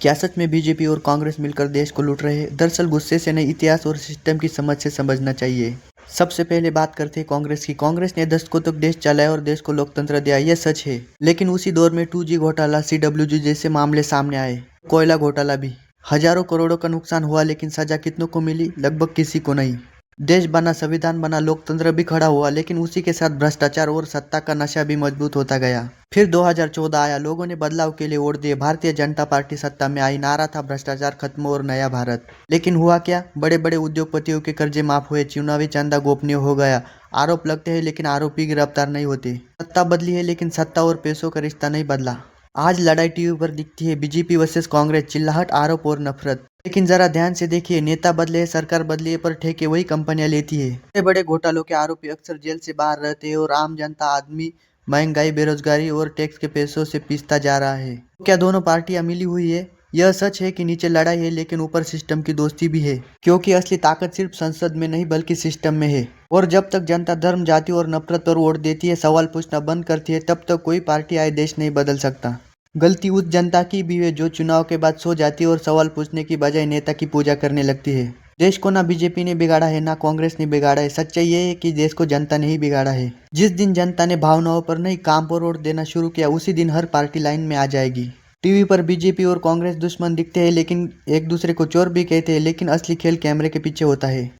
क्या सच में बीजेपी और कांग्रेस मिलकर देश को लूट रहे हैं? दरअसल गुस्से से नहीं, इतिहास और सिस्टम की समझ से समझना चाहिए। सबसे पहले बात करते हैं कांग्रेस की। कांग्रेस ने दशकों तक देश चलाया और देश को लोकतंत्र दिया, यह सच है। लेकिन उसी दौर में 2G घोटाला, CWG जैसे मामले सामने आए। कोयला घोटाला भी। हजारों करोड़ों का नुकसान हुआ, लेकिन सजा कितनों को मिली? लगभग किसी को नहीं। देश बना, संविधान बना, लोकतंत्र भी खड़ा हुआ, लेकिन उसी के साथ भ्रष्टाचार और सत्ता का नशा भी मजबूत होता गया। फिर 2014 आया, लोगों ने बदलाव के लिए वोट दिए, भारतीय जनता पार्टी सत्ता में आई, नारा था भ्रष्टाचार खत्म और नया भारत। लेकिन हुआ क्या? बड़े बड़े उद्योगपतियों के कर्जे माफ हुए, चुनावी चंदा गोपनीय हो गया, आरोप लगते हैं लेकिन आरोपी गिरफ्तार नहीं होते। सत्ता बदली है लेकिन सत्ता और पैसों का रिश्ता नहीं बदला। आज लड़ाई टीवी पर दिखती है, बीजेपी वर्सेस कांग्रेस, चिल्लाहट, आरोप और नफरत। लेकिन जरा ध्यान से देखिए, नेता बदले, सरकार बदली है, पर ठेके वही कंपनियां लेती है। बड़े बड़े घोटालों के आरोपी अक्सर जेल से बाहर रहते हैं और आम जनता आदमी महंगाई, बेरोजगारी और टैक्स के पैसों से पिसता जा रहा है। क्या दोनों पार्टियां मिली हुई है? यह सच है कि नीचे लड़ाई है, लेकिन ऊपर सिस्टम की दोस्ती भी है। क्योंकि असली ताकत सिर्फ संसद में नहीं बल्कि सिस्टम में है। और जब तक जनता धर्म, जाति और नफरत पर वोट देती है, सवाल पूछना बंद करती है, तब तक कोई पार्टी आए देश नहीं बदल सकता। गलती उस जनता की भी है जो चुनाव के बाद सो जाती है और सवाल पूछने की बजाय नेता की पूजा करने लगती है। देश को ना बीजेपी ने बिगाड़ा है, ना कांग्रेस ने बिगाड़ा है। सच्चाई ये है कि देश को जनता ने ही बिगाड़ा है। जिस दिन जनता ने भावनाओं पर नहीं, काम पर वोट देना शुरू किया, उसी दिन हर पार्टी लाइन में आ जाएगी। टीवी पर बीजेपी और कांग्रेस दुश्मन दिखते हैं, लेकिन एक दूसरे को चोर भी कहते हैं, लेकिन असली खेल कैमरे के पीछे होता है।